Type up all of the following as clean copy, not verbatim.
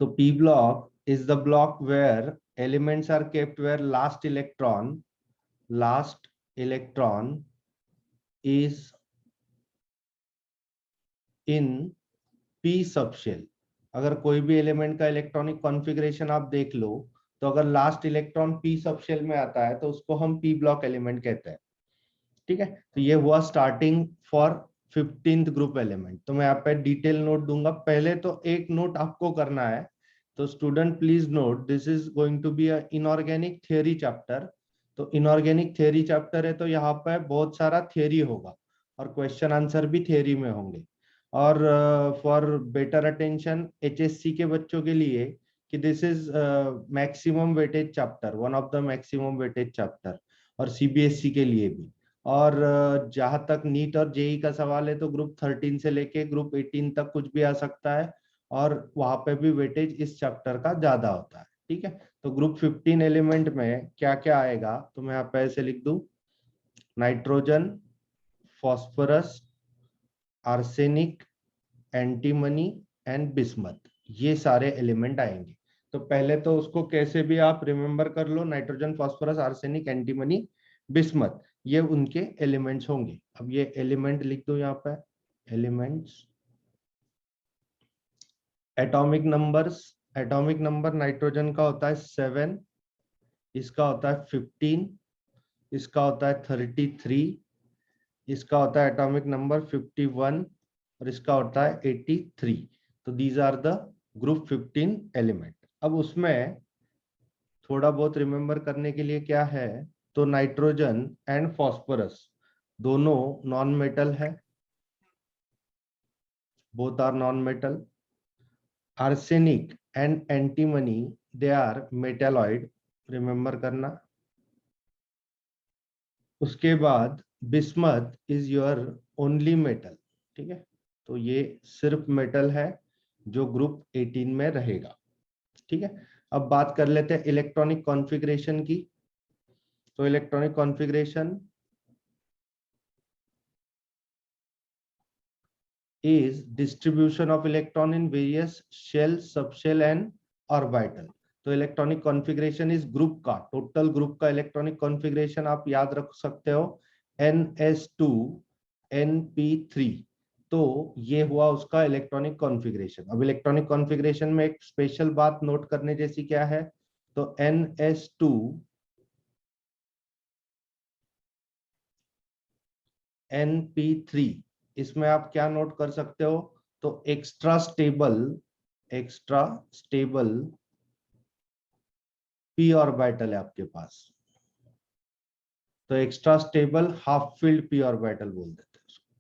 तो p block is the block where elements are kept where last electron is in p subshell। अगर कोई भी element का electronic configuration आप देख लो, तो अगर लास्ट इलेक्ट्रॉन p सबशेल में आता है तो उसको हम p ब्लॉक एलिमेंट कहते हैं। ठीक है, तो ये हुआ starting for 15th group element. तो मैं यहाँ पे डिटेल नोट दूंगा। पहले तो एक नोट आपको करना है, तो student please note, this is going to be a inorganic theory chapter. तो इनऑर्गेनिक थियरी चैप्टर है, तो यहाँ पे बहुत सारा थियरी होगा और क्वेश्चन आंसर भी थियरी में होंगे। और फॉर बेटर अटेंशन एचएससी के बच्चों के लिए कि this is maximum weightage chapter, one of the maximum weightage chapter, और सीबीएसई के लिए भी। और जहां तक नीट और जेई का सवाल है, तो ग्रुप 13 से लेके ग्रुप 18 तक कुछ भी आ सकता है, और वहां पे भी वेटेज इस चैप्टर का ज्यादा होता है। ठीक है, तो ग्रुप 15 एलिमेंट में क्या क्या आएगा, तो मैं यहाँ पे ऐसे लिख दूं, nitrogen, phosphorus, arsenic, antimony and bismuth, ये सारे एलिमेंट आएंगे। तो पहले तो उसको कैसे भी आप रिमेंबर कर लो, nitrogen, phosphorus, arsenic, antimony, bismuth, ये उनके एलिमेंट्स होंगे। अब ये एलिमेंट लिख दो यहाँ पे, elements. Atomic numbers, atomic number nitrogen का होता है 7, इसका होता है 15, इसका होता है 33, इसका होता है एटॉमिक नंबर 51, और इसका होता है 83। तो these are the group 15 element. अब उसमें थोड़ा बहुत रिमेंबर करने के लिए क्या है, तो नाइट्रोजन एंड फॉस्फोरस दोनों नॉन मेटल है, both are non metal. Arsenic and antimony they are metalloid, remember करना। उसके बाद bismuth is your only metal. ठीक है, तो ये सिर्फ मेटल है जो ग्रुप 18 में रहेगा। ठीक है, अब बात कर लेते हैं इलेक्ट्रॉनिक कॉन्फ़िगरेशन की। तो electronic configuration is distribution of electron in various shell, subshell and orbital। तो इलेक्ट्रॉनिक कॉन्फ़िगरेशन इस ग्रुप का, टोटल ग्रुप का इलेक्ट्रॉनिक कॉन्फ़िगरेशन आप याद रख सकते हो, ns2 np3। तो ये हुआ उसका इलेक्ट्रॉनिक कॉन्फ़िगरेशन। अब इलेक्ट्रॉनिक कॉन्फ़िगरेशन में एक स्पेशल बात नोट करने जैसी क्या है, तो ns2 np3, इसमें आप क्या नोट कर सकते हो, तो एक्स्ट्रा स्टेबल p ऑर्बिटल है आपके पास। तो extra stable half field p orbital बोल देते हैं उसको,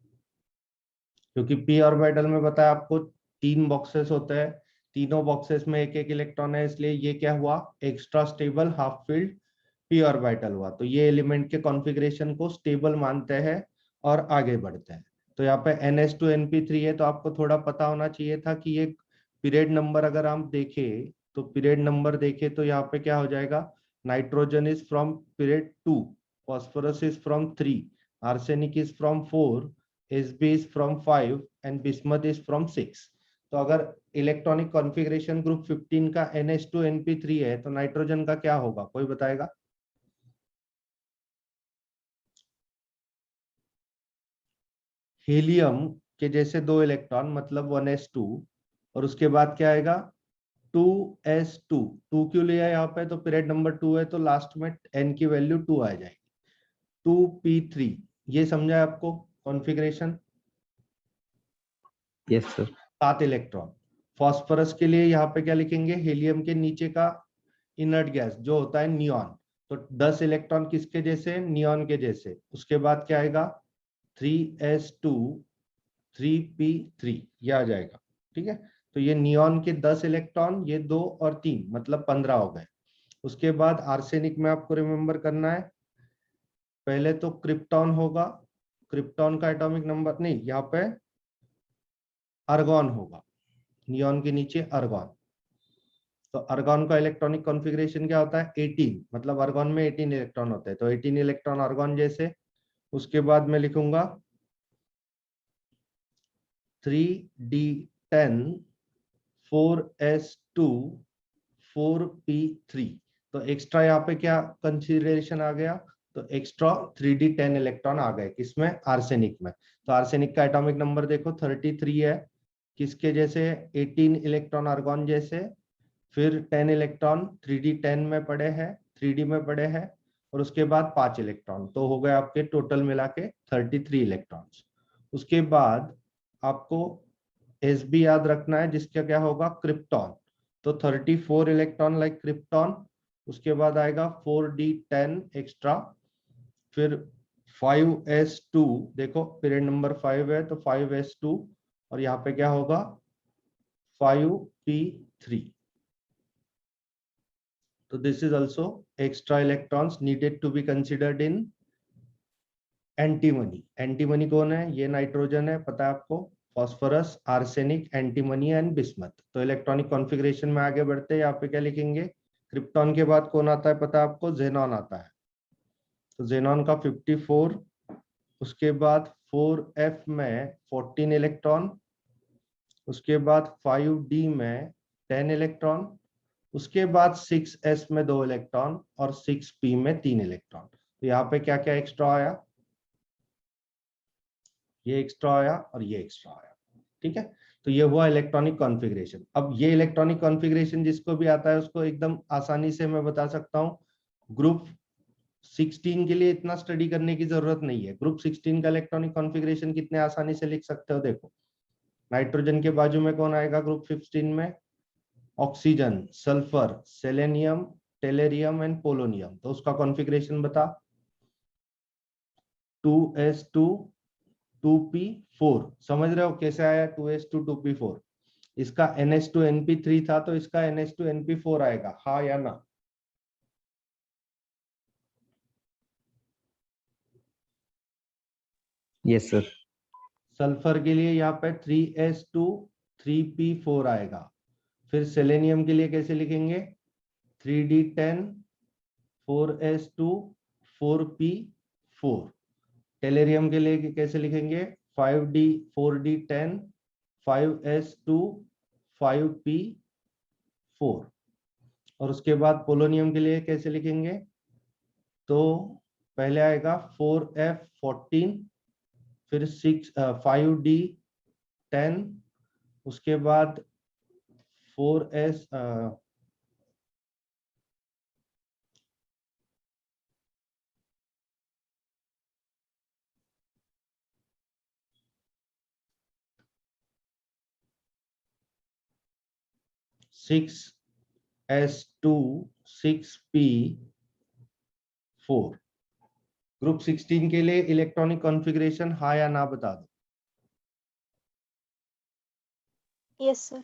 क्योंकि p ऑर्बिटल में बताया आपको 3 बॉक्सेस होते हैं, तीनों बॉक्सेस में एक एक इलेक्ट्रॉन है, इसलिए ये क्या हुआ, extra stable half field p orbital हुआ। तो ये एलिमेंट के कॉन्फ़िगरेशन को स्टेबल मानते हैं और आगे बढ़ते हैं। तो यहाँ पे ns2 np3 है, तो आपको थोड़ा पता होना चाहिए था कि ये पीरियड नंबर अगर आप देखें, तो पीरियड नंबर देखें तो यहाँ पे क्या हो जाएगा, nitrogen is from period 2, phosphorus is from 3, arsenic is from 4, Sb is from 5 and bismuth is from 6। तो अगर इलेक्ट्रॉनिक कॉन्फ़िगरेशन ग्रुप 15 का ns2 np3 है, तो नाइट्रोजन का क्या होगा, कोई बताएगा? हीलियम के जैसे 2 इलेक्ट्रॉन, मतलब 1s2, और उसके बाद क्या आएगा, 2s2। 2 क्यों लिया यहाँ पे, तो पीरियड नंबर 2 है, तो लास्ट में n की वैल्यू 2 आ जाएगी, 2p3। ये समझा आपको configuration? Yes sir. 7 electron. Phosphorus के लिए यहाँ पे क्या लिखेंगे, हीलियम के नीचे का इनर्ट गैस जो होता है नियॉन, तो 10 इलेक्ट्रॉन किसके जैसे, नियॉन के जैसे। उसके बाद क्या आएगा, 3s2 3p3, ये आ जाएगा। ठीक है, तो ये नियॉन के 10 इलेक्ट्रॉन, ये 2 और 3, मतलब 15 हो गए। उसके बाद आर्सेनिक में आपको रिमेंबर करना है, पहले तो क्रिप्टॉन होगा, क्रिप्टॉन का एटॉमिक नंबर नहीं, यहाँ पे आर्गॉन होगा, नियॉन के नीचे आर्गॉन। तो आर्गॉन का इलेक्ट्रॉनिक कॉन्फ़िगरेशन क्या होता है, 18, मतलब आर्गॉन में 18 इलेक्ट्रॉन होते हैं, तो 18 इलेक्ट्रॉन आर्गॉन जैसे। उसके बाद मैं लिखूंगा 3d10 4s2 4p3। तो एक्स्ट्रा यहाँ पे क्या कंसिडरेशन आ गया, तो एक्स्ट्रा 3d10 इलेक्ट्रॉन आ गए किसमें, आर्सेनिक में। तो आर्सेनिक का एटॉमिक नंबर देखो 33 है, किसके जैसे, 18 इलेक्ट्रॉन आर्गॉन जैसे, फिर 10 इलेक्ट्रॉन 3d10 में पड़े हैं, 3d में पड़े हैं, और उसके बाद 5 इलेक्ट्रॉन, तो हो गए आपके टोटल मिला के 33 इलेक्ट्रॉन्स। उसके बाद आपको एस बी याद रखना है, जिसका क्या होगा, क्रिप्टॉन। तो 34 इलेक्ट्रॉन लाइक क्रिप्टॉन, उसके बाद आएगा 4d10 एक्स्ट्रा, फिर 5s2, देखो पीरियड नंबर 5 है तो 5s2, और यहाँ पे क्या होगा 5p3। तो this is also extra electrons needed to be considered in antimony. Antimony कौन है, ये नाइट्रोजन है, पता है आपको, phosphorus, arsenic, antimony and bismuth. तो इलेक्ट्रॉनिक कॉन्फ़िगरेशन में आगे बढ़ते हैं, यहाँ पे क्या लिखेंगे, क्रिप्टॉन के बाद कौन आता है पता है आपको, जेनॉन आता है। तो जेनॉन का 54, उसके बाद 4f में 14 इलेक्ट्रॉन, उसके बाद 5d में 10 इलेक्ट्रॉन, उसके बाद 6s में 2 इलेक्ट्रॉन, और 6p में 3 इलेक्ट्रॉन। तो यहाँ पे क्या क्या एक्स्ट्रा आया, ये एक्स्ट्रा आया और ये एक्स्ट्रा आया, ठीक है। तो ये हुआ इलेक्ट्रॉनिक कॉन्फ़िगरेशन। अब ये इलेक्ट्रॉनिक कॉन्फ़िगरेशन जिसको भी आता है उसको एकदम आसानी से मैं बता सकता हूँ। ग्रुप 16 के लिए इतना स्टडी करने की जरूरत नहीं है। ग्रुप 16 का इलेक्ट्रॉनिक कॉन्फ़िगरेशन कितने आसानी से लिख सकते हो, देखो नाइट्रोजन के बाजू में कौन आएगा ग्रुप 15 में, oxygen, sulphur, selenium, टेलेरियम and polonium. तो उसका कॉन्फ़िगरेशन बता, 2s2 2p4। समझ रहे हो कैसे आया 2s2 2p4, इसका ns2 np3 था तो इसका ns2 np4 आएगा, हाँ या ना। Yes sir. सल्फर के लिए यहाँ पे 3s2 3p4 आएगा। फिर सेलेनियम के लिए कैसे लिखेंगे, 3d10 4s2 4p4। टेलेरियम के लिए कैसे लिखेंगे, 5d 4d10 5s2 5p4। और उसके बाद पोलोनियम के लिए कैसे लिखेंगे, तो पहले आएगा 4f14, फिर 5d10, उसके बाद 4s 6s2 6p4। ग्रुप 16 के लिए इलेक्ट्रॉनिक कॉन्फ़िगरेशन हाँ या ना बता दो। Yes sir.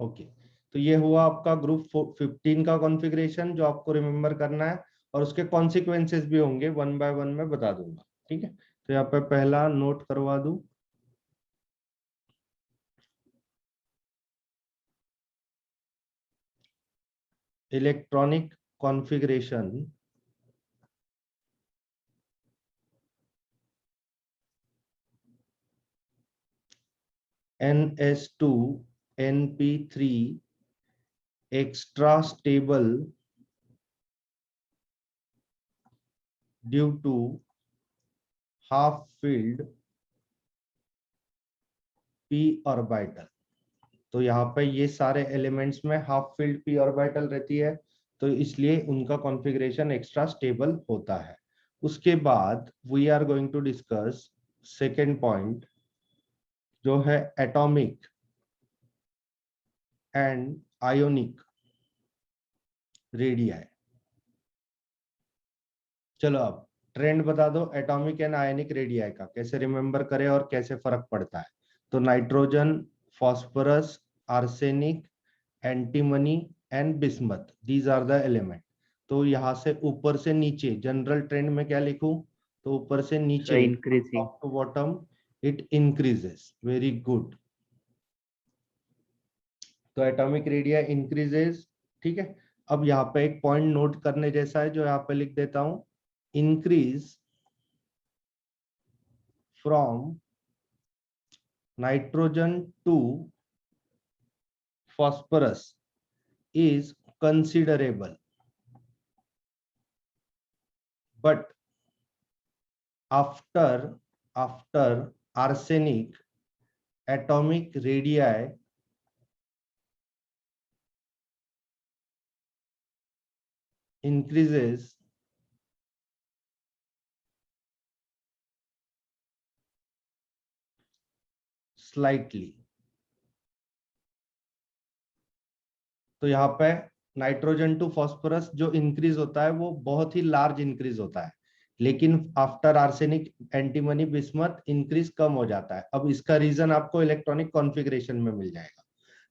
ओके, तो ये हुआ आपका ग्रुप 15 का कॉन्फ़िगरेशन जो आपको रिमेम्बर करना है, और उसके कॉन्सिक्वेंसेस भी होंगे, वन बाय वन में बता दूंगा, ठीक है। तो यहाँ पे पहला नोट करवा दूं, electronic configuration ns2 np3 extra stable due to half filled p orbital. तो यहाँ पे ये सारे एलिमेंट्स में हाफ फील्ड p ऑर्बिटल रहती है, तो इसलिए उनका कॉन्फ़िगरेशन एक्स्ट्रा स्टेबल होता है। उसके बाद we are going to discuss second point, जो है एटॉमिक एंड आयोनिक रेडियाई। चलो अब ट्रेंड बता दो एटॉमिक एंड आयनिक रेडियाई का, कैसे रिमेम्बर करें और कैसे फर्क पड़ता है। तो nitrogen, phosphorus, arsenic, antimony and bismuth, these are the element. तो यहाँ से ऊपर से नीचे जनरल ट्रेंड में क्या लिखूं, तो ऊपर से नीचे increasing. Top to bottom it increases, very good. तो एटॉमिक रेडिया इंक्रीजेस, ठीक है। अब यहाँ पे एक पॉइंट नोट करने जैसा है जो यहाँ पे लिख देता हूं, increase from nitrogen to phosphorus is considerable, but after arsenic, atomic radii increases slightly. तो यहाँ पे नाइट्रोजन टू फास्फोरस जो इंक्रीज होता है वो बहुत ही लार्ज इंक्रीज होता है, लेकिन after arsenic, antimony, bismuth increase कम हो जाता है। अब इसका रीजन आपको इलेक्ट्रॉनिक कॉन्फ़िगरेशन में मिल जाएगा।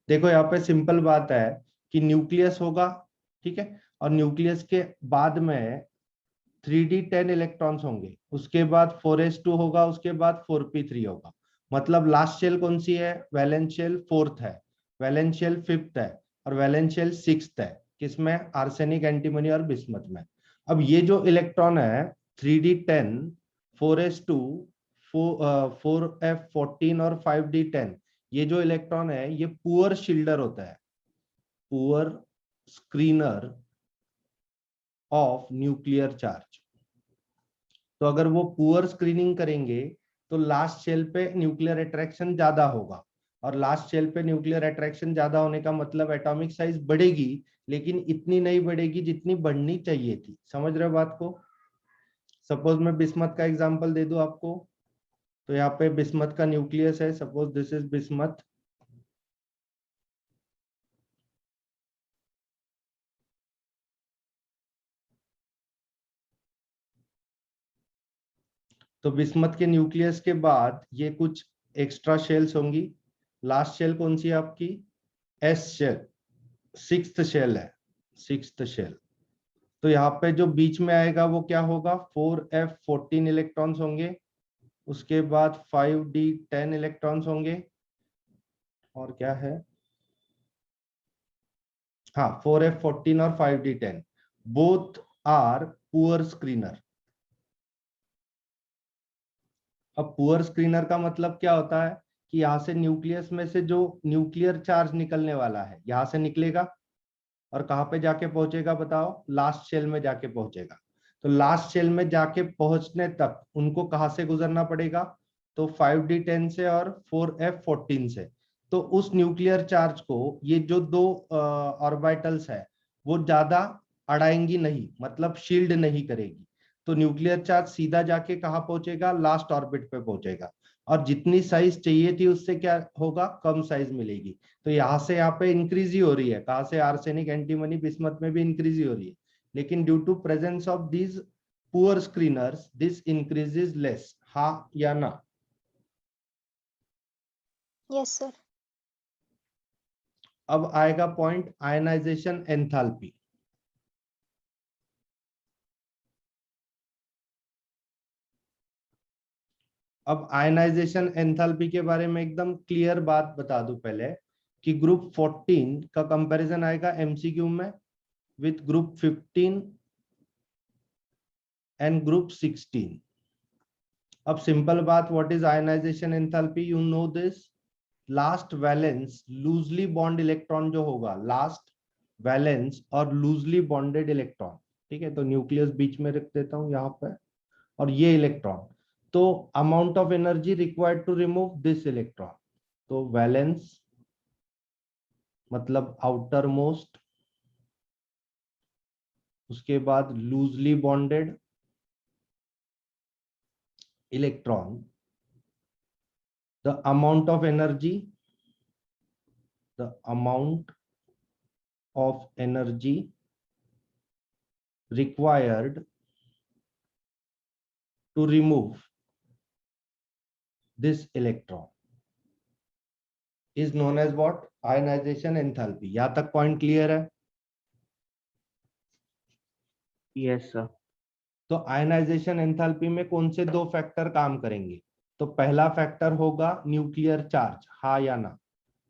देखो यहाँ पे सिंपल बात है कि न्यूक्लियस होगा, ठीक है, और न्यूक्लियस के बाद में 3d10 इलेक्ट्रॉन्स होंगे, उसके बाद 4s2 होगा, उसके बाद 4p3 होगा। मतलब लास्ट शेल कौन सी है? वैलेंस शेल 4th है, वैलेंस शेल 5th है, और वैलेंस शेल 6th है। किसमें? आर्सेनिक, एंटीमनी और बिस्मथ में। अब ये जो इलेक्ट्रॉन है 3d10, 4s2, 4f14 और 5d10, ये जो इलेक्ट्रॉन है ये पुअर शील्डर होता है, poor screener of nuclear charge. तो अगर वो पुअर स्क्रीनिंग करेंगे तो लास्ट शेल पे न्यूक्लियर अट्रैक्शन ज्यादा होगा, और लास्ट शेल पे न्यूक्लियर अट्रैक्शन ज्यादा होने का मतलब एटॉमिक साइज बढ़ेगी, लेकिन इतनी नहीं बढ़ेगी जितनी बढ़नी चाहिए थी। समझ रहे हो बात को? सपोज मैं बिस्मथ का एग्जांपल दे दूं आपको, तो यहाँ पे बिस्मथ का न्यूक्लियस है, सपोज दिस इज बिस्मथ। तो बिस्मथ के न्यूक्लियस के बाद ये कुछ एक्स्ट्रा शेल्स होंगी। लास्ट शेल कौन सी है आपकी? एस शेल, 6th शेल है, 6th शेल। तो यहाँ पे जो बीच में आएगा वो क्या होगा? 4f14 इलेक्ट्रॉन्स होंगे, उसके बाद 5d10 इलेक्ट्रॉन्स होंगे, और क्या है? हाँ, 4f14 और 5d10 both are poor screener. अब पुअर स्क्रीनर का मतलब क्या होता है कि यहाँ से न्यूक्लियस में से जो न्यूक्लियर चार्ज निकलने वाला है यहाँ से निकलेगा, और कहाँ पे जाके पहुंचेगा बताओ? लास्ट शेल में जाके पहुंचेगा। तो लास्ट शेल में जाके पहुंचने तक उनको कहाँ से गुजरना पड़ेगा? तो 5d10 से और 4f14 से। तो उस न्यूक्लियर चार्ज को ये जो दो ऑर्बिटल्स है वो ज्यादा अड़ाएंगी नहीं, मतलब शील्ड नहीं करेगी। तो न्यूक्लियर चार्ज सीधा जाके कहाँ पहुंचेगा? लास्ट ऑर्बिट पे पहुंचेगा, और जितनी साइज चाहिए थी उससे क्या होगा? कम साइज मिलेगी। तो यहाँ से यहाँ पे इंक्रीज ही हो रही है, कहाँ से? आर्सेनिक, एंटीमनी, बिस्मथ में भी इंक्रीज ही हो रही है, लेकिन due to presence of these poor screeners this increases less. हाँ या ना? Yes, sir. अब आएगा पॉइंट आयनाइजेशन एंथैल्पी। अब आयनाइजेशन एंथैल्पी के बारे में एकदम क्लियर बात बता दूं पहले, कि ग्रुप 14 का कंपैरिजन आएगा एमसीक्यू में विथ ग्रुप 15 एंड ग्रुप 16। अब सिंपल बात, what is ionisation enthalpy? You know this, last valence loosely bond electron जो होगा, लास्ट वैलेंस और लूजली बॉन्डेड इलेक्ट्रॉन, ठीक है, तो न्यूक्लियस बीच में रख देता हूं यहाँ पे, और ये इलेक्ट्रॉन, तो amount of energy required to remove this electron. तो वैलेंस मतलब आउटर मोस्ट, उसके बाद loosely bonded electron, the amount of energy required to remove this electron is known as what? Ionization enthalpy. यहां तक पॉइंट क्लियर है? Yes sir. तो ionization enthalpy में कौन से दो फैक्टर काम करेंगे? तो पहला फैक्टर होगा न्यूक्लियर चार्ज, हाँ या ना?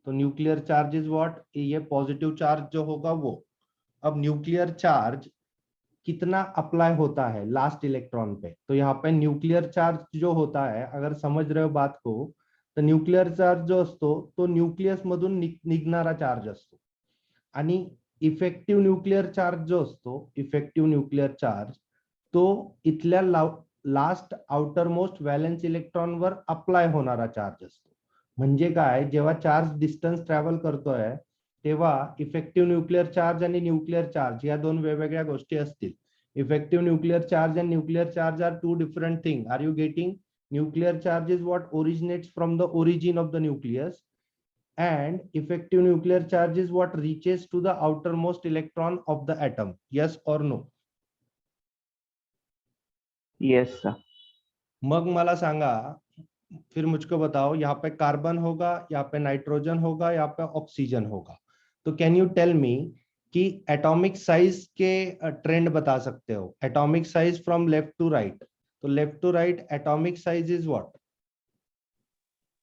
तो न्यूक्लियर चार्ज इज व्हाट? ये पॉजिटिव चार्ज जो होगा वो। अब न्यूक्लियर चार्ज कितना अप्लाई होता है लास्ट इलेक्ट्रॉन पे? तो यहाँ पे न्यूक्लियर चार्ज जो होता है, अगर समझ रहे हो बात को, तर न्यूक्लिअर चार्ज जो असतो तो न्यूक्लियस मधून निघणारा चार्ज असतो आणि इफेक्टिव्ह न्यूक्लिअर चार्ज जो असतो, इफेक्टिव्ह न्यूक्लिअर चार्ज तो इथल्या लास्ट आउटर मोस्ट व्हॅलेन्स इलेक्ट्रॉनवर अप्लाय होणारा चार्ज असतो. म्हणजे काय, जेव्हा चार्ज डिस्टन्स ट्रॅव्हल करतोय तेव्हा इफेक्टिव्ह न्यूक्लिअर चार्ज आणि न्यूक्लिअर चार्ज या दोन वेगवेगळ्या गोष्टी असतील. Effective nuclear charge and nuclear charge are two different thing. Are you getting? Nuclear charge is what originates from the origin of the nucleus, and effective nuclear charge is what reaches to the outermost electron of the atom. Yes or no? Yes, sir. मग मला सांगा, फिर मुझको बताओ, यहाँ पे carbon होगा, यहाँ पे nitrogen होगा, यहाँ पे ऑक्सीजन होगा. तो कैन यू टेल मी कि एटॉमिक साइज के ट्रेंड बता सकते हो? Atomic size from left to right. तो left to right atomic size is what?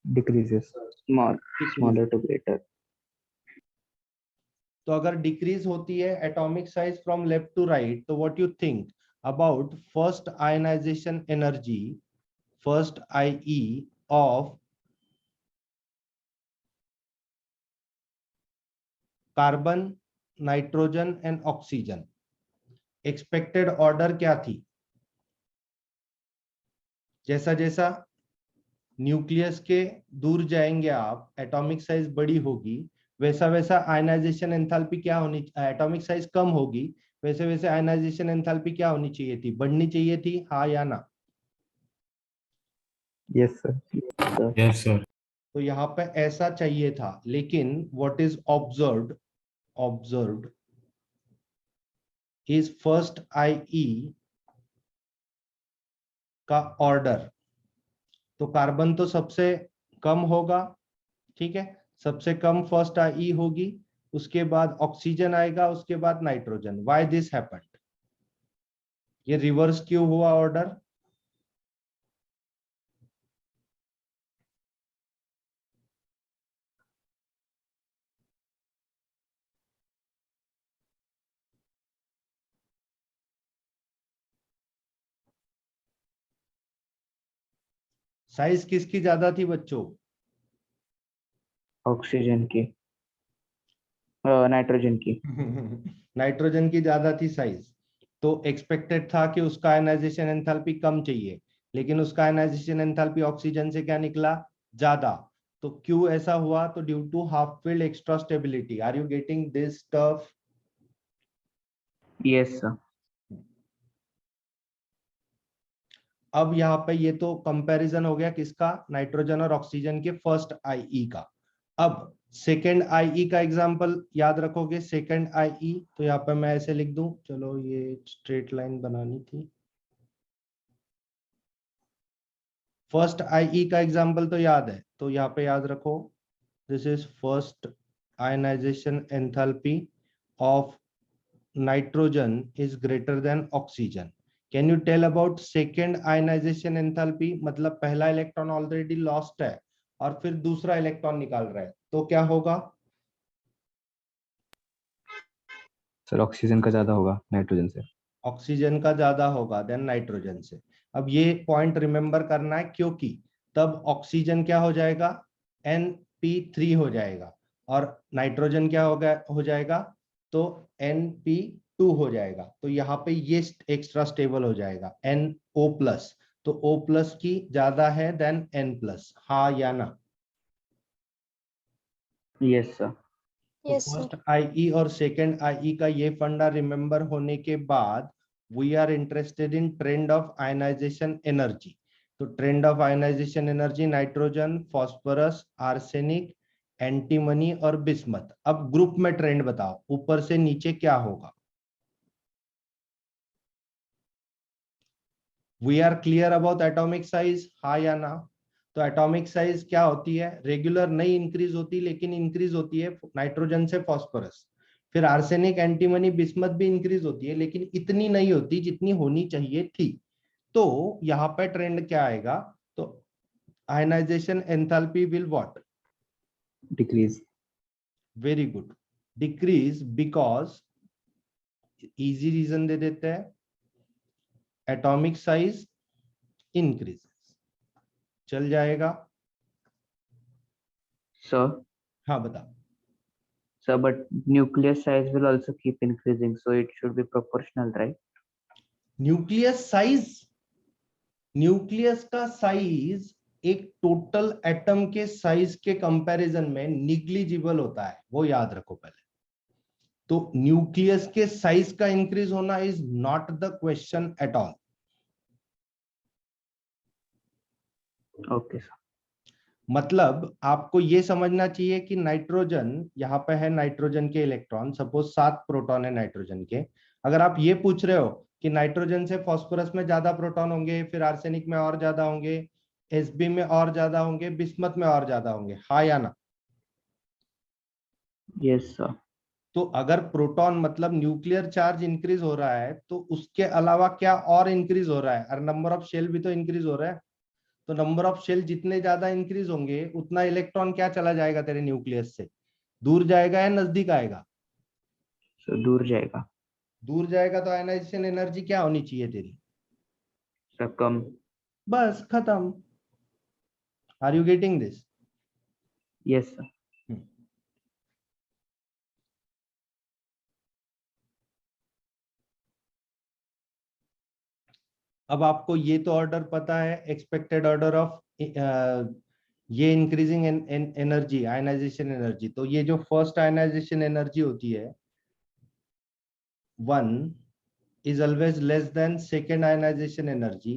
Decreases. Smaller to greater. तो अगर डिक्रीज होती है atomic size from left to right, तो what you think about first ionization energy, first IE of carbon, nitrogen and oxygen? Expected order क्या थी? जैसा जैसा nucleus के दूर जाएंगे आप, एटॉमिक साइज बड़ी होगी, वैसा वैसा आयनाइजेशन एंथैल्पी क्या होनी, एटॉमिक साइज कम होगी, वैसे वैसे आयनाइजेशन एंथैल्पी क्या होनी चाहिए थी? बढ़नी चाहिए थी, हाँ या ना? Yes, sir. Yes, sir. तो यहाँ पे ऐसा चाहिए था, लेकिन what is observed is first IE का ऑर्डर. तो कार्बन तो सबसे कम होगा, ठीक है, सबसे कम फर्स्ट IE होगी, उसके बाद ऑक्सीजन आएगा, उसके बाद नाइट्रोजन. Why this happened? ये रिवर्स क्यों हुआ ऑर्डर? साइज किसकी ज्यादा थी बच्चों? ऑक्सीजन की, नाइट्रोजन की. नाइट्रोजन की ज्यादा थी साइज. तो एक्सपेक्टेड था कि उसका आयनाइजेशन एंथैल्पी कम चाहिए, लेकिन उसका आयनाइजेशन एंथैल्पी ऑक्सीजन से क्या निकला? ज्यादा. तो क्यों ऐसा हुआ? तो due to half filled extra stability. Are you getting this stuff? Yes, sir. अब यहाँ पे ये तो कंपैरिजन हो गया किसका? नाइट्रोजन और ऑक्सीजन के फर्स्ट IE का. अब सेकेंड IE का एग्जांपल याद रखोगे? सेकेंड IE तो यहाँ पे मैं ऐसे लिख दूं, चलो ये स्ट्रेट लाइन बनानी थी. फर्स्ट IE का एग्जांपल तो याद है, तो यहाँ पे याद रखो, this is first ionisation enthalpy of nitrogen is greater than oxygen. Can you tell about second ionisation enthalpy? मतलब पहला इलेक्ट्रॉन ऑलरेडी लॉस्ट है और फिर दूसरा इलेक्ट्रॉन निकाल रहा है, तो क्या होगा? सर ऑक्सीजन का ज्यादा होगा नाइट्रोजन से. ऑक्सीजन का ज्यादा होगा देन नाइट्रोजन से. अब ये पॉइंट रिमेंबर करना है, क्योंकि तब ऑक्सीजन क्या हो जाएगा? NP3 हो जाएगा, और नाइट्रोजन क्या हो जाएगा? तो NP2 हो जाएगा. तो यहाँ पे ये एक्स्ट्रा स्टेबल हो जाएगा NO+. तो O+ की ज्यादा है देन N+, हाँ या ना? Yes, sir. तो Yes, sir. फर्स्ट IE और सेकेंड IE का ये फंडा रिमेंबर होने के बाद we are interested in trend of ionization energy. तो trend of ionization energy, nitrogen, phosphorus, arsenic, antimony और बिस्मथ. अब ग्रुप में ट्रेंड बताओ, ऊपर से नीचे क्या होगा? We are clear about atomic size, हाँ या ना? तो एटॉमिक साइज क्या होती है? रेगुलर नहीं इंक्रीज होती, लेकिन इंक्रीज होती है नाइट्रोजन से फॉस्फोरस. फिर आर्सेनिक, एंटीमनी, बिस्मथ भी इंक्रीज होती है, लेकिन इतनी नहीं होती जितनी होनी चाहिए थी. तो यहाँ पे ट्रेंड क्या आएगा? तो ionization enthalpy will what? Decrease. Very good. Decrease because, easy reason दे देते हैं, एटॉमिक साइज इंक्रीजेस. चल जाएगा. Sir, हाँ बता। sir, but nucleus size will also keep increasing, so it should be proportional, right? Nucleus size, nucleus का size एक total atom के साइज के कंपैरिजन में निग्लिजिबल होता है, वो याद रखो पहले। तो न्यूक्लियस के साइज का इंक्रीज होना is not the question at all. Okay, sir. मतलब आपको ये समझना चाहिए कि नाइट्रोजन, यहाँ पे है नाइट्रोजन के इलेक्ट्रॉन, सपोज 7 प्रोटॉन है नाइट्रोजन के। अगर आप ये पूछ रहे हो कि नाइट्रोजन से फास्फोरस में ज्यादा प्रोटॉन होंगे, फिर आर्सेनिक में और ज्यादा होंगे, एसबी में और ज्यादा होंगे, बिस्मथ में और ज्यादा होंगे, हाँ या ना? Yes, sir. तो अगर प्रोटॉन मतलब न्यूक्लियर चार्ज इंक्रीज हो रहा है, तो उसके अलावा क्या और इंक्रीज हो रहा है? और नंबर ऑफ शेल भी तो इंक्रीज हो रहा है। तो नंबर ऑफ शेल जितने ज्यादा इंक्रीज होंगे, उतना इलेक्ट्रॉन क्या चला जाएगा तेरे न्यूक्लियस से? दूर जाएगा या नजदीक आएगा? So दूर जाएगा। दूर जाएगा, तो आयनाइजेशन एनर्जी क्या होनी चाहिए तेरी? Sir, कम। बस खत्म। Are you getting this? Yes, sir. अब आपको ये तो ऑर्डर पता है, एक्सपेक्टेड ऑर्डर ऑफ ये इंक्रीजिंग एनर्जी, आयनाइजेशन एनर्जी। तो ये जो फर्स्ट आयनाइजेशन एनर्जी होती है 1 is always less than second ionization energy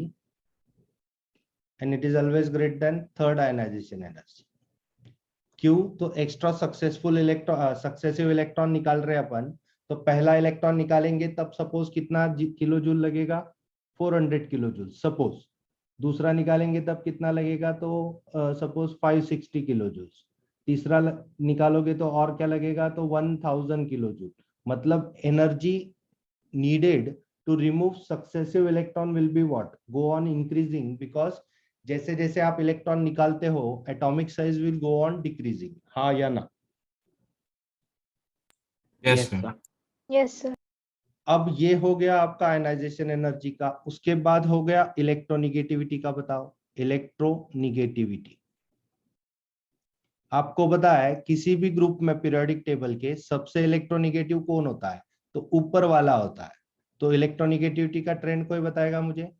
and it is always greater than third ionization energy। क्यों? तो एक्स्ट्रा सक्सेसिव इलेक्ट्रॉन निकाल रहे हैं अपन, तो पहला इलेक्ट्रॉन निकालेंगे तब सपोज कितना किलो जूल लगेगा? 400 किलो जूल सपोज। दूसरा निकालेंगे तब कितना लगेगा? तो सपोज 560 किलो जूल। तीसरा निकालोगे तो और क्या लगेगा? तो 1000 किलो जूल। मतलब energy needed to remove successive electron will be what? Go on increasing, because जैसे जैसे आप इलेक्ट्रॉन निकालते हो atomic size will go on decreasing, हाँ या ना? Yes, Yes, sir. sir. Yes, sir. अब ये हो गया आपका आयनाइजेशन एनर्जी का। उसके बाद हो गया इलेक्ट्रोनिगेटिविटी का। बताओ इलेक्ट्रोनिगेटिविटी। आपको पता है किसी भी ग्रुप में पीरियोडिक टेबल के सबसे इलेक्ट्रोनिगेटिव कौन होता है? तो ऊपर वाला होता है। तो इलेक्ट्रोनिगेटिविटी का ट्रेंड कोई बताएगा मुझे?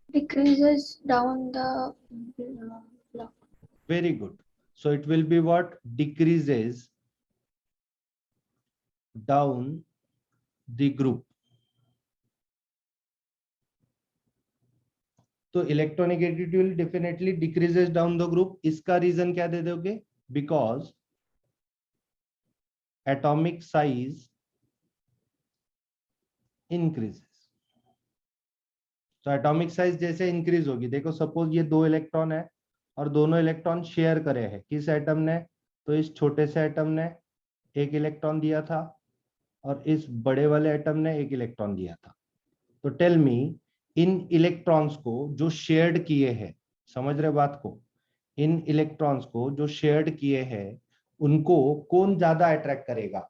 Decreases down the block. Very good. So it will be what? Decreases down the group. तो electronegativity will definitely decreases down the group। इसका रीजन क्या दे दोगे? Because atomic size increases। तो एटॉमिक साइज जैसे इंक्रीज होगी, देखो सपोज ये 2 electron है और दोनों इलेक्ट्रॉन शेयर करे हैं। किस एटम ने? तो इस छोटे से एटम ने 1 इलेक्ट्रॉन दिया था और इस बड़े वाले एटम ने 1 इलेक्ट्रॉन दिया था। तो टेल मी, इन इलेक्ट्रॉन्स को जो शेयर्ड किए हैं, समझ रहे बात को? इन इलेक्ट्रॉन्स को जो शेयर्ड किए हैं, उनको कौन ज्यादा अट्रैक्ट करेगा?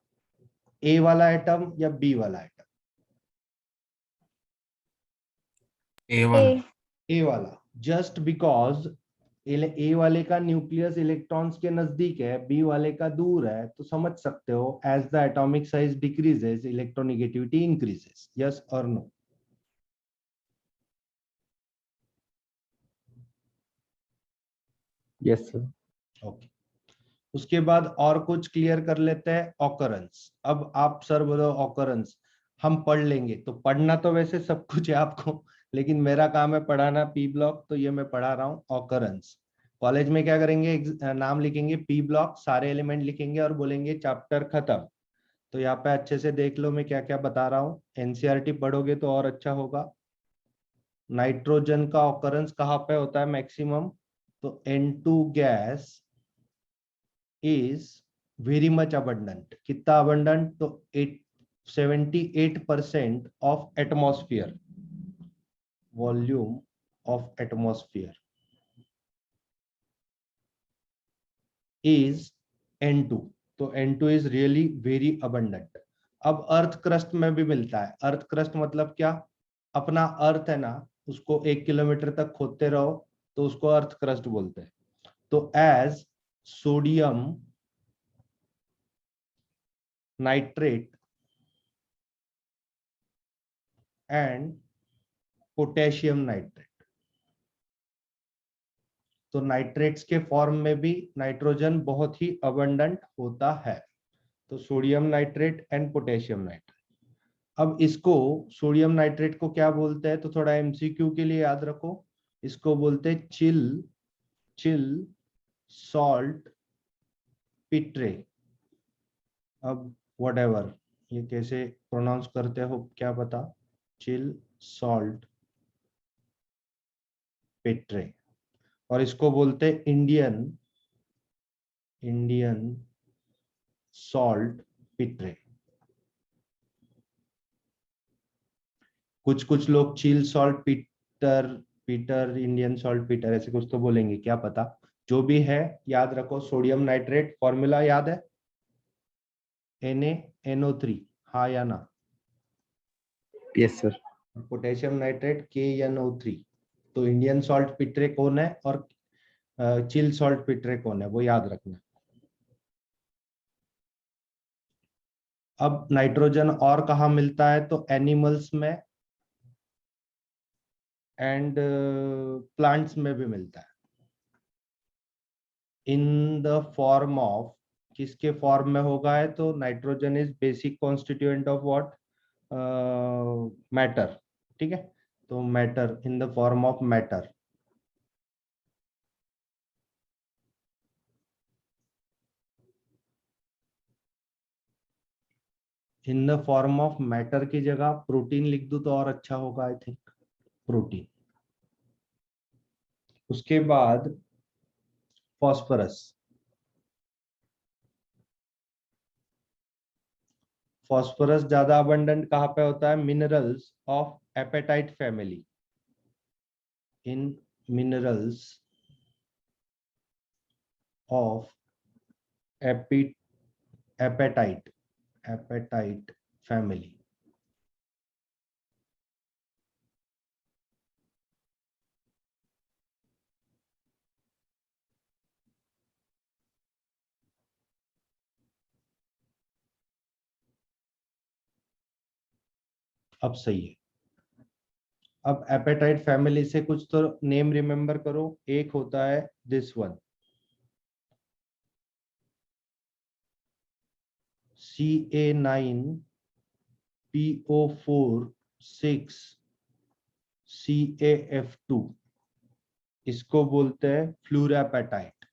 ए वाला एटम या बी वाला एटम? A1. ए वाला। जस्ट बिकॉज ए वाले का न्यूक्लियस इलेक्ट्रॉन्स के नजदीक है, बी वाले का दूर है, तो समझ सकते हो as the atomic size decreases electronegativity increases. Yes और नो? Yes sir. ओके। उसके बाद और कुछ क्लियर कर लेते हैं, ऑकरेंस। अब आप सर बोलो ऑकरेंस, हम पढ़ लेंगे। तो पढ़ना तो वैसे सब कुछ है आपको, लेकिन मेरा काम है पढ़ाना पी ब्लॉक, तो ये मैं पढ़ा रहा हूँ ऑकरेंस। कॉलेज में क्या करेंगे? नाम लिखेंगे पी ब्लॉक, सारे एलिमेंट लिखेंगे और बोलेंगे चैप्टर खत्म। तो यहाँ पे अच्छे से देख लो मैं क्या क्या बता रहा हूँ। एनसीईआरटी पढ़ोगे तो और अच्छा होगा। नाइट्रोजन का ऑकरेंस कहाँ पे होता है मैक्सिमम? तो N2 gas is very much abundant। कितना abundant? तो 78% of atmosphere, volume of atmosphere is N2। तो N2 is really very abundant। अब अर्थ क्रस्ट में भी मिलता है। अर्थ क्रस्ट मतलब क्या? अपना अर्थ है ना, उसको 1 किलोमीटर तक खोदते रहो तो उसको अर्थ क्रस्ट बोलते हैं। तो as sodium nitrate and potassium nitrate, तो नाइट्रेट्स के फॉर्म में भी नाइट्रोजन बहुत ही अबंडेंट होता है, तो sodium nitrate and potassium nitrate. अब इसको सोडियम नाइट्रेट को क्या बोलते हैं, तो थोड़ा एमसीक्यू के लिए याद रखो, इसको बोलते हैं चिल सॉल्ट पिट्रे। अब व्हाटएवर ये कैसे प्रोनाउंस करते हो क्या पता, चिल सॉल्ट पिट्रे। और इसको बोलते हैं इंडियन सॉल्ट पिट्रे। कुछ लोग chill salt Peter Indian salt Peter ऐसे कुछ तो बोलेंगे, क्या पता। जो भी है याद रखो, सोडियम नाइट्रेट फॉर्मूला याद है, NaNO3, हाँ या ना। Yes sir. Potassium nitrate KNO3। तो इंडियन सॉल्ट पिट्रे कौन है और चिल सॉल्ट पिट्रे कौन है, वो याद रखना। अब नाइट्रोजन और कहाँ मिलता है, तो एनिमल्स में एंड प्लांट्स में भी मिलता है, इन द फॉर्म ऑफ, किसके फॉर्म में होगा है, तो nitrogen is basic constituent of what, matter, ठीक है। तो matter, in the form of matter. In the form of matter की जगह प्रोटीन लिख दूं तो और अच्छा होगा, आई थिंक, प्रोटीन। उसके बाद फॉस्फोरस। फॉस्फोरस ज्यादा अबंडेंट कहाँ पे होता है, minerals of appetite family, in minerals of appetite family. अब सही है। अब एपेटाइट फैमिली से कुछ तो नेम रिमेंबर करो, एक होता है दिस वन, CA9PO4 6 CAF2, इसको बोलते हैं फ्लूरैपेटाइट।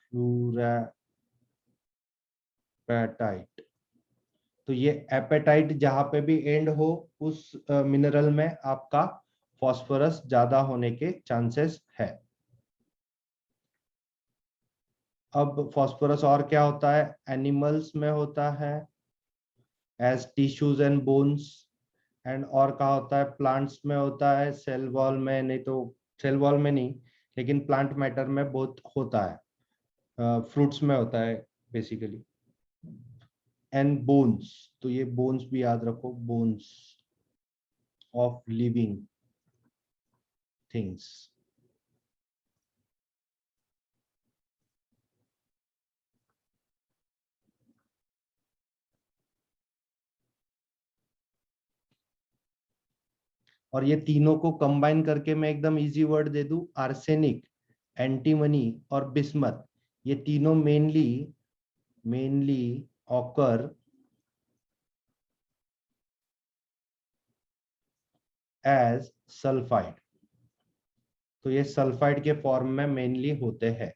फ्लूरैपेटाइट। तो ये एपेटाइट जहां पे भी एंड हो उस मिनरल में आपका फॉस्फोरस ज्यादा होने के चांसेस है। अब फॉस्फोरस और क्या होता है, एनिमल्स में होता है as tissues and bones, and और कहा होता है, प्लांट्स में होता है, सेल वॉल में नहीं, तो सेल वॉल में नहीं लेकिन प्लांट मैटर में बहुत होता है, फ्रूट्स में होता है बेसिकली, एंड बोन्स। तो ये बोन्स भी याद रखो, बोन्स ऑफ लिविंग थिंग्स। और ये तीनों को कंबाइन करके मैं एकदम इजी वर्ड दे दूं, आर्सेनिक, एंटीमनी और बिस्मथ, ये तीनों मेनली ऑकर एज सल्फाइड। तो ये सल्फाइड के फॉर्म में मेनली होते हैं।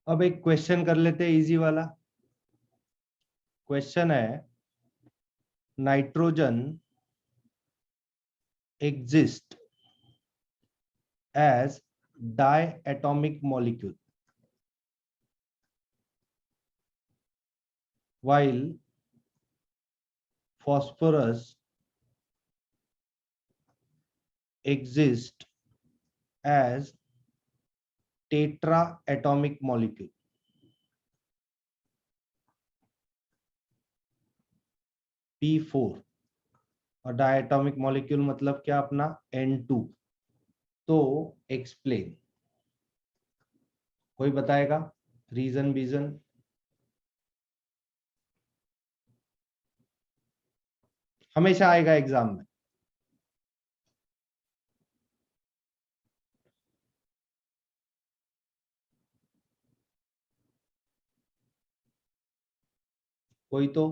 अब एक क्वेश्चन कर लेते हैं इजी वाला। क्वेश्चन है, nitrogen exist as diatomic molecule. while phosphorus exists as tetraatomic molecule. P4 और डायटोमिक मॉलिक्यूल मतलब क्या अपना N2. तो एक्सप्लेन, कोई बताएगा रीजन बीजन? हमेशा आएगा एग्जाम में. कोई तो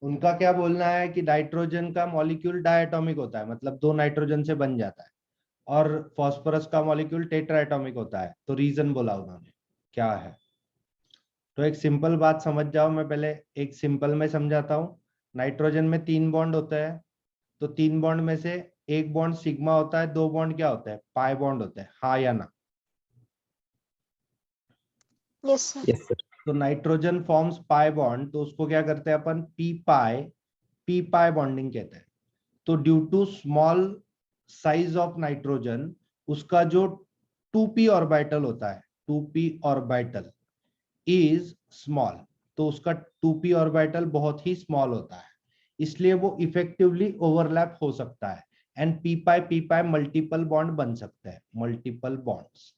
उनका क्या बोलना है कि नाइट्रोजन का मॉलिक्यूल डायटोमिक होता है, मतलब 2 नाइट्रोजन से बन जाता है, और फास्फोरस का मॉलिक्यूल टेट्राएटॉमिक होता है. तो रीजन बोला उन्होंने, क्या है? तो एक सिंपल बात समझ जाओ, मैं पहले एक सिंपल में समझाता हूँ. नाइट्रोजन में 3 बॉन्ड होता है, तो 3 बॉन्ड में से एक बॉन्ड सिग्मा होता है, 2 बॉन्ड क्या होता है? पाई बॉन्ड होता है. हाँ या ना? Yes, sir. Yes sir. तो नाइट्रोजन फॉर्म्स पाई बॉन्ड, तो उसको क्या करते हैं अपन? पी पाई बॉन्डिंग कहते हैं. तो due to small size of nitrogen, उसका जो 2p ऑर्बिटल होता है, 2p ऑर्बिटल इज स्मॉल. तो उसका 2p ऑर्बिटल बहुत ही स्मॉल होता है, इसलिए वो इफेक्टिवली ओवरलैप हो सकता है. And P pi multiple bond बन सकते हैं, मल्टीपल बॉन्ड्स.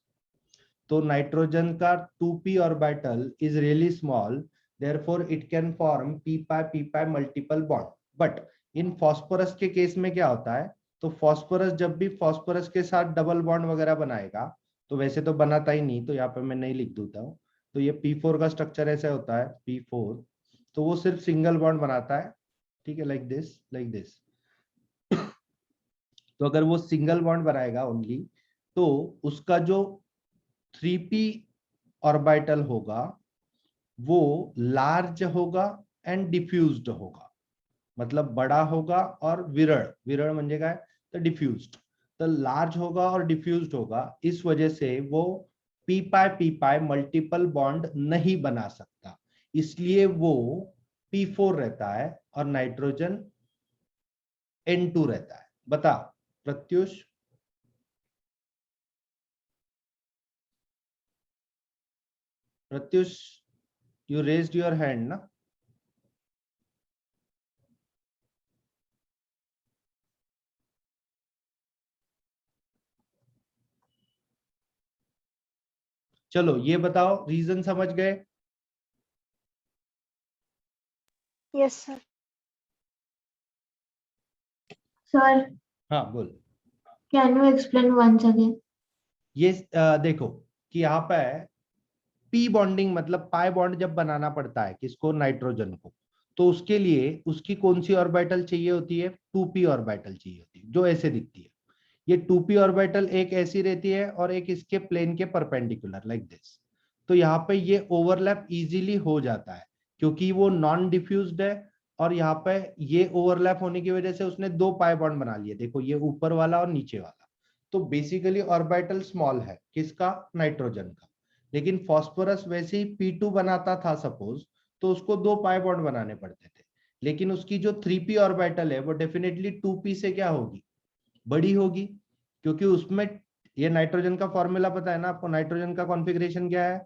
तो नाइट्रोजन का 2p orbital is really small, therefore it can form P pi multiple bond. But in phosphorus के केस में क्या होता है? तो फास्फोरस जब भी फास्फोरस के साथ डबल बॉन्ड वगैरह बनाएगा, तो वैसे तो बनाता ही नहीं, तो यहाँ पे मैं नहीं लिख देता हूँ. तो ये P4 का स्ट्रक्चर ऐसा होता है, P4. तो वो सिर्फ सिंगल बॉन्ड बनाता है, ठीक है, लाइक दिस, लाइक दिस. तो अगर वो सिंगल बॉन्ड बनाएगा ओनली, तो उसका जो 3p ऑर्बिटल होगा वो लार्ज होगा एंड डिफ्यूज्ड होगा, मतलब बड़ा होगा और विरळ म्हणजे काय? तो डिफ्यूज्ड. तो लार्ज होगा और डिफ्यूज्ड होगा, इस वजह से वो पी पाई मल्टीपल बॉन्ड नहीं बना सकता, इसलिए वो P4 रहता है और नाइट्रोजन N2 रहता है. बता Pratyush. Pratyush, you raised your hand ना? चलो ये बताओ, रीजन समझ गए? Yes, sir. Sir, हाँ बोल. can you explain once again? ये देखो कि यहाँ पे पी बॉन्डिंग मतलब पाई बॉन्ड जब बनाना पड़ता है किसको? नाइट्रोजन को. तो उसके लिए उसकी कौन सी ऑर्बिटल चाहिए होती है? 2p ऑर्बिटल चाहिए होती है, जो ऐसे दिखती है. ये 2p ऑर्बिटल एक ऐसी रहती है और एक इसके प्लेन के परपेंडिकुलर, लाइक दिस. तो यहाँ पे ये ओवरलैप इजीली हो जाता है क्योंकि वो नॉन डिफ्यूज्ड है, और यहाँ पे ये ओवरलैप होने की वजह से उसने 2 पाई बॉन्ड बना लिए. देखो ये ऊपर वाला और नीचे वाला. तो बेसिकली ऑर्बिटल स्मॉल है किसका? नाइट्रोजन का. लेकिन फास्फोरस वैसे ही P2 बनाता था सपोज, तो उसको 2 पाई बॉन्ड बनाने पड़ते थे. लेकिन उसकी जो 3p ऑर्बिटल है वो डेफिनेटली 2p से क्या होगी? बड़ी होगी, क्योंकि उसमें ये नाइट्रोजन का फॉर्मूला पता है ना आपको? नाइट्रोजन का कॉन्फ़िगरेशन क्या है?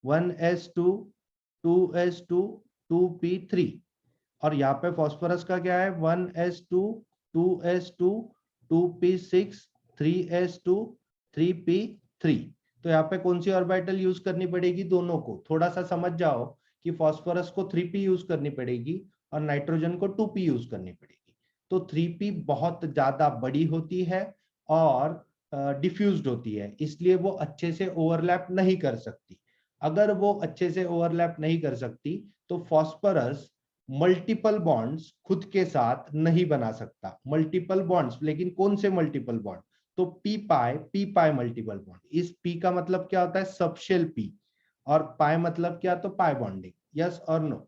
1s2 2s2 2p3. और यहाँ पे फास्फोरस का क्या है? 1s2 2s2 2p6 3s2 3p3. तो यहाँ पे कौन सी ऑर्बिटल यूज करनी पड़ेगी? दोनों को. थोड़ा सा समझ जाओ कि फास्फोरस को 3p यूज करनी पड़ेगी और नाइट्रोजन को 2p यूज करनी पड़ेगी. तो 3p बहुत ज्यादा बड़ी होती है और डिफ्यूज्ड होती है, इसलिए वो अच्छे से ओवरलैप नहीं कर सकती. अगर वो अच्छे से ओवरलैप नहीं कर सकती तो फास्फोरस मल्टीपल बॉन्ड्स खुद के साथ नहीं बना सकता. मल्टीपल बॉन्ड्स, लेकिन कौन से मल्टीपल बॉन्ड? तो पी पाई मल्टीपल बॉन्ड. इस पी का मतलब क्या होता है? Subshell P. और पाई मतलब क्या? तो पाई बॉन्डिंग. यस और नो?